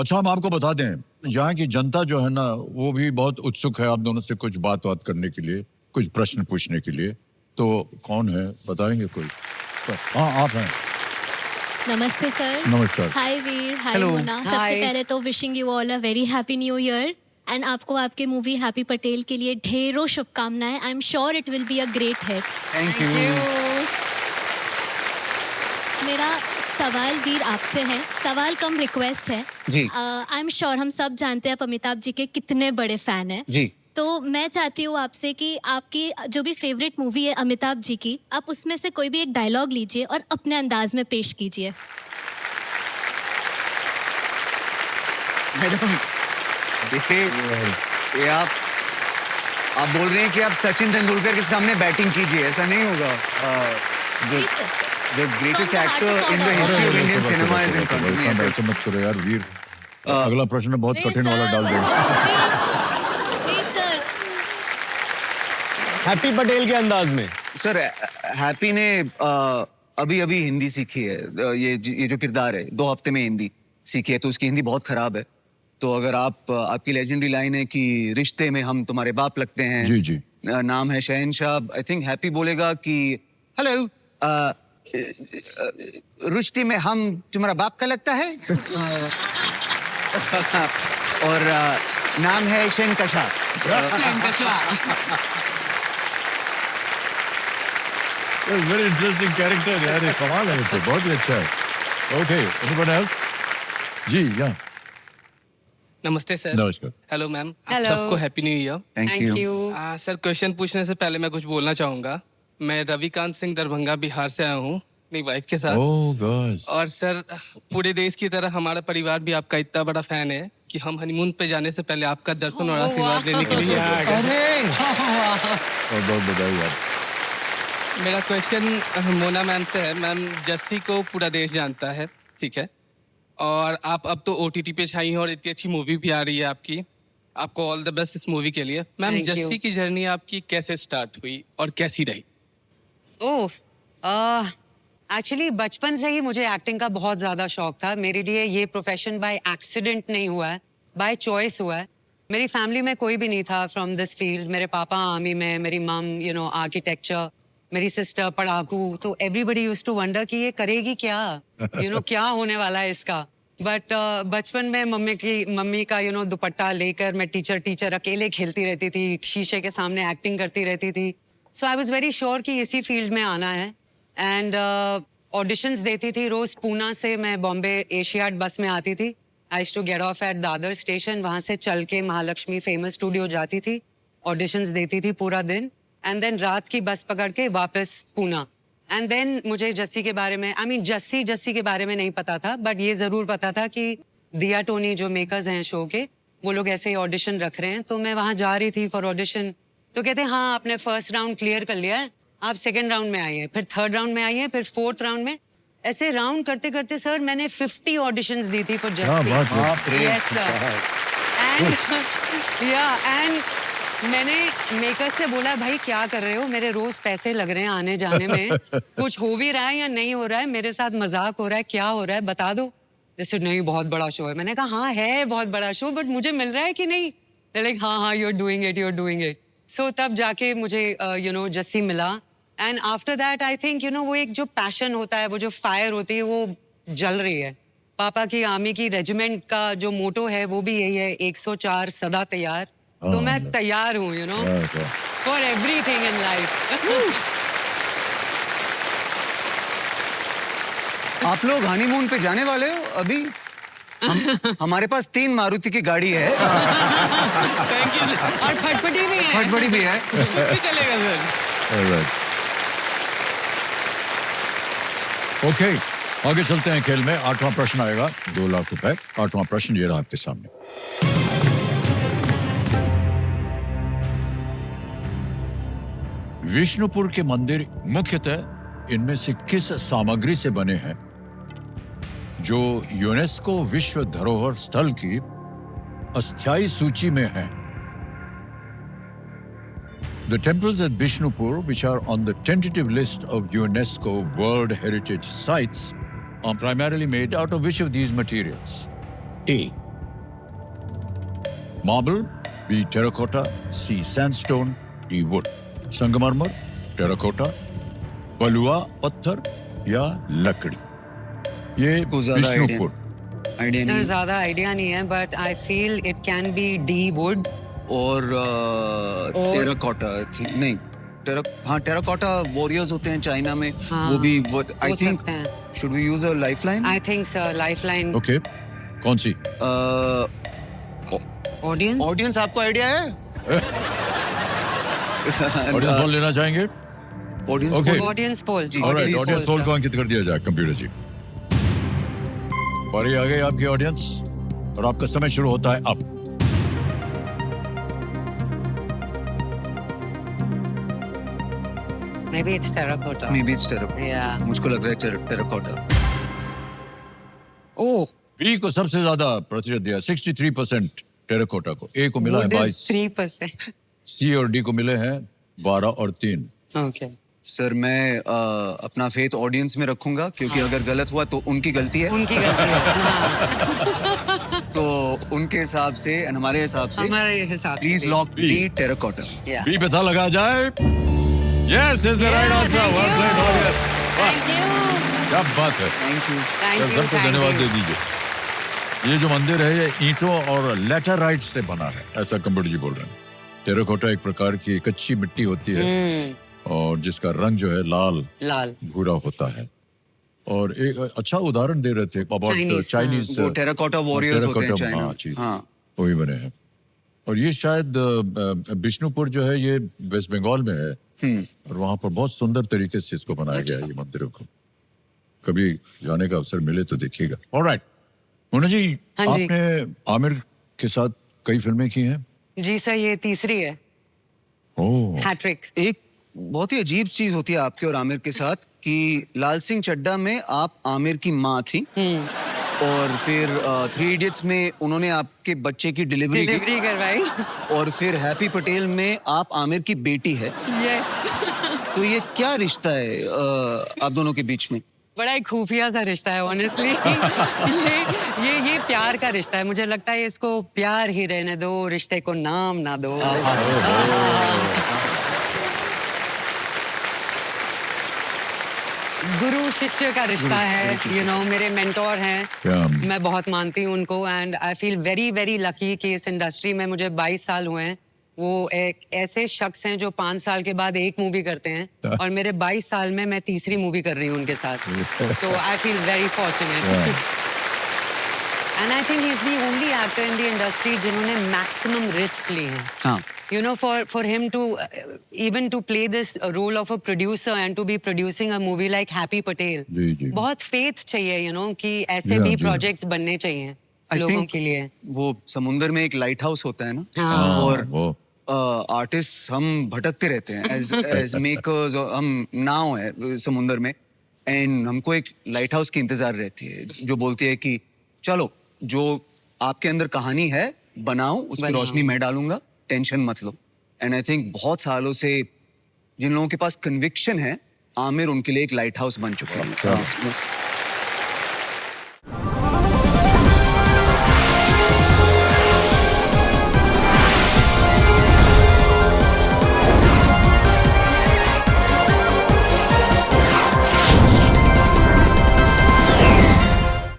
अच्छा, हम आपको बता दें, यहाँ की जनता जो है ना, वो भी बहुत उत्सुक है आप दोनों से कुछ बात करने के लिए, कुछ प्रश्न पूछने के लिए। तो कौन है, बताएंगे कोई? हाँ, आप हैं। नमस्ते सर। नमस्कार। हाय वीर, हाय Hello. मोना। सबसे Hi. पहले तो wishing you all a very happy new year and आपको आपके मूवी हैप्पी पटेल के लिए ढेरों शुभकामनाएं। I am sure it will be a great hit. Thank you. मेरा सवाल वीर आपसे है, सवाल कम रिक्वेस्ट है। जी। आई एम श्योर हम सब जानते हैं आप अमिताभ जी के कितने बड़े फैन हैं। जी। तो मैं चाहती हूँ आपसे कि आपकी जो भी फेवरेट मूवी है अमिताभ जी की, आप उसमें से कोई भी एक डायलॉग लीजिए और अपने अंदाज में पेश कीजिए। मैडम देखिए, ये आप बोल रहे हैं कि आप सचिन तेंदुलकर के सामने बैटिंग कीजिए, ऐसा नहीं होगा। Please, sir. The greatest From the actor heart of in the God. history of Indian cinema is in front of me. ऐसा ऐसे मत करो यार वीर। अगला प्रश्न बहुत Please, कठिन वाला sir. डाल देंगे। Please, sir. हैप्पी पटेल के अंदाज में। सर, हैप्पी ने अभी हिंदी सीखी है। ये जो किरदार है 2 हफ्ते में हिंदी सीखी है, तो उसकी हिंदी बहुत खराब है। तो अगर आपकी लेजेंडरी लाइन है कि रिश्ते में हम तुम्हारे बाप लगते हैं। जी जी। नाम है शहनशाह। आई थिंक हैप्पी बोलेगा कि हेलो, रुश्ती में हम तुम्हारा बाप का लगता है। और नाम है शहनशाह। वेरी इंटरेस्टिंग कैरेक्टर यार, ये कमाल है, तो बहुत ही अच्छा है। Okay, anyone else? जी, या। नमस्ते सर। नमस्कार। हेलो मैम, आप Hello. सबको happy new year. Thank you. Sir, question पूछने से पहले मैं कुछ बोलना चाहूँगा। मैं रविकांत सिंह दरभंगा बिहार से आया हूँ अपनी वाइफ के साथ। ओह गॉड। और सर, पूरे देश की तरह हमारा परिवार भी आपका इतना बड़ा फैन है कि हम हनीमून पे जाने से पहले आपका दर्शन और आशीर्वाद लेने के लिए यहाँ आ गए। बहुत बहुत बधाई यार। मेरा क्वेश्चन मोना मैम से है। मैम, जस्सी को पूरा देश जानता है, ठीक है, और आप अब तो OTT पे छाई हैं और इतनी अच्छी मूवी भी आ रही है आपकी। आपको ऑल द बेस्ट इस मूवी के लिए। Ma'am, Thank you. जस्सी की जर्नी आपकी कैसे स्टार्ट हुई और कैसी रही? ओह, एक्चुअली बचपन से ही मुझे एक्टिंग का बहुत ज़्यादा शौक था। मेरे लिए ये प्रोफेशन बाय एक्सीडेंट नहीं हुआ है, बाय चॉइस हुआ है। मेरी फैमिली में कोई भी नहीं था फ्रॉम दिस फील्ड। मेरे पापा आर्मी में, मेरी मम आर्किटेक्चर, मेरी सिस्टर पढ़ाकू। तो एवरीबडी यूज्ड टू वंडर कि ये करेगी क्या, क्या होने वाला है इसका। बट बचपन में मम्मी का दुपट्टा लेकर मैं टीचर अकेले खेलती रहती थी, शीशे के सामने एक्टिंग करती रहती थी। सो आई वाज वेरी श्योर कि इसी फील्ड में आना है। एंड ऑडिशंस देती थी रोज। पूना से मैं बॉम्बे एशियाड बस में आती थी। I used to get off at Dadar station. वहाँ से चल के महालक्ष्मी फेमस स्टूडियो जाती थी, ऑडिशंस देती थी पूरा दिन, एंड देन रात की बस पकड़ के वापस पूना। एंड देन मुझे जस्सी के बारे में, जस्सी के बारे में नहीं पता था, बट ये ज़रूर पता था कि दिया टोनी जो मेकर्स हैं शो के, वो लोग ऐसे ही ऑडिशन रख रहे हैं। तो मैं वहाँ जा रही थी फॉर ऑडिशन। तो कहते हैं हाँ, आपने फर्स्ट राउंड क्लियर कर लिया है, आप सेकेंड राउंड में आइए, फिर थर्ड राउंड में आइए, फिर फोर्थ राउंड में। ऐसे राउंड करते करते सर मैंने 50 ऑडिशंस दी थी for Jassi. Yes sir. And मैंने मेकर से बोला, भाई क्या कर रहे हो, मेरे रोज पैसे लग रहे हैं आने जाने में, कुछ हो भी रहा है या नहीं हो रहा है, मेरे साथ मजाक हो रहा है, क्या हो रहा है बता दो। जैसे नहीं, बहुत बड़ा शो है। मैंने कहा हाँ है बहुत बड़ा शो, बट मुझे मिल रहा है कि नहीं। लाइक हाँ, यू आर डूइंग इट। सो तब जाके मुझे जस्सी मिला। And after that I think वो एक जो पैशन होता है, वो जो फायर होती है, वो जल रही है। पापा की आर्मी की रेजिमेंट का जो मोटो है वो भी यही है, 104 सदा तैयार। तो मैं तैयार हूँ फॉर एवरीथिंग इन लाइफ। आप लोग हनीमून पे जाने वाले हो अभी? हमारे पास 3 मारुति की गाड़ी है। Thank you sir. और फटफटी भी है। फटफटी भी है। भी चलेगा सर। ओके, आगे चलते हैं खेल में। 8वां प्रश्न आएगा, 2 लाख रुपए। 8वां प्रश्न ये रहा आपके सामने। विष्णुपुर के मंदिर मुख्यतः इनमें से किस सामग्री से बने हैं जो यूनेस्को विश्व धरोहर स्थल की अस्थायी सूची में है? The temples at Bishnupur, which are on the tentative list of UNESCO World Heritage Sites, are primarily made out of which of these materials? A. Marble, B terracotta, C sandstone, D wood. संगमरमर, terracotta, बलुआ पत्थर या लकड़ी। ये कुछ ज्यादा Vishnupur. Idea sir नहीं। ज्यादा आइडिया नहीं है but I feel it can be D would और टेराकोटा नहीं, टेराकोटा वॉरियर्स होते हैं चाइना में, हाँ, वो भी वो आई हो थिंक सकते हैं। Should we use a lifeline? I think sir lifeline okay, कौन सी? ऑडियंस ऑडियंस आपको आइडिया है? ऑडियंस पोल लेना चाहेंगे? Audience Okay. ऑडियंस पोल जी, ऑलराइट, please, ऑडियंस पोल को अंकित कर दिया जाए कंप्यूटर जी। और ये आ गई आपकी ऑडियंस और आपका समय शुरू होता है अब। May be it's terracotta may be it's terracotta. या मुझको लग रहा है टेराकोटा। ओह बी को सबसे ज्यादा प्रतिशत दिया 63% टेराकोटा को, ए को मिला है 22, 3%। सी और डी को मिले हैं 12 और 3। ओके सर मैं अपना फेथ ऑडियंस में रखूंगा क्योंकि अगर गलत हुआ तो उनकी गलती है, उनकी गलती है। तो उनके हिसाब से and हमारे हिसाब से हमारे हिसाब से प्लीज भी। Lock D terracotta. Yeah. B पे था लगाया जाए। Yes is the right answer. Well played audience. Thank you. क्या बात है। Thank you. Thank you, सबको thank धन्यवाद you. दे दीजिए। ये जो मंदिर है ये ईंटों और लैटेराइट से बना है, ऐसा कंप्यूटर जी बोल रहे हैं। टेराकोटा एक प्रकार की कच्ची मिट्टी होती है और जिसका रंग जो है लाल लाल भूरा होता है। और एक अच्छा उदाहरण दे रहे थे अबाउट Chinese, चाइनीज वो टेराकोटा वॉरियर्स होते हैं चाइना में। चीज हाँ। वही बने हैं। और ये शायद विष्णुपुर जो है ये वेस्ट बंगाल में है और वहां पर बहुत सुंदर तरीके से इसको बनाया गया है ये मंदिरों को। कभी जाने का अवसर मिले तो देखिएगा। ऑलराइट मोना जी, हाँ जी। आपने आमिर के साथ कई फिल्में की हैं। जी सर ये तीसरी है ओह हैट्रिक। एक बहुत ही अजीब चीज होती है आपके और आमिर के साथ कि लाल सिंह चड्ढा में आप आमिर की माँ थी और फिर थ्री इडियट्स में उन्होंने आपके बच्चे की डिलीवरी की डिलीवरी करवाई। और फिर हैप्पी पटेल में आप आमिर की बेटी है। यस तो ये क्या रिश्ता है आप दोनों के बीच में? बड़ा एक खुफिया सा रिश्ता है ऑनेस्टली। ये प्यार का रिश्ता है। मुझे लगता है इसको प्यार ही रहने दो, रिश्ते को नाम ना दो। गुरु शिष्य का रिश्ता है, यू नो मेरे मेंटोर हैं, Yeah. मैं बहुत मानती हूँ उनको and I feel very very lucky कि इस इंडस्ट्री में मुझे 22 साल हुए हैं। वो एक ऐसे शख्स हैं जो 5 साल के बाद एक मूवी करते हैं और मेरे 22 साल में मैं तीसरी मूवी कर रही हूँ उनके साथ। तो I feel very fortunate and I think he is the only actor in the industry जिन्होंने मैक्सिमम रिस्क लिए हैं। हाँ। You know, for him to even to play this role of a producer and to be producing a movie like Happy Patel, जी, जी। बहुत faith चाहिए, you know, कि ऐसे Yeah, भी जी। projects बनने चाहिए I लोगों think के लिए। वो समुंदर में एक लाइट हाउस होता है ना, हाँ। और वो आर्टिस्ट हम भटकते रहते हैं एज मेकर्स। हम नाव है समुंदर में एंड हमको एक लाइट हाउस की इंतजार रहती है जो बोलती है कि चलो जो आपके अंदर कहानी है बनाओ, उस पर बनाओ। रोशनी मैं डालूंगा, टेंशन मत लो। एंड आई थिंक बहुत सालों से जिन लोगों के पास कन्विक्शन है, आमिर उनके लिए एक लाइट हाउस बन चुका है।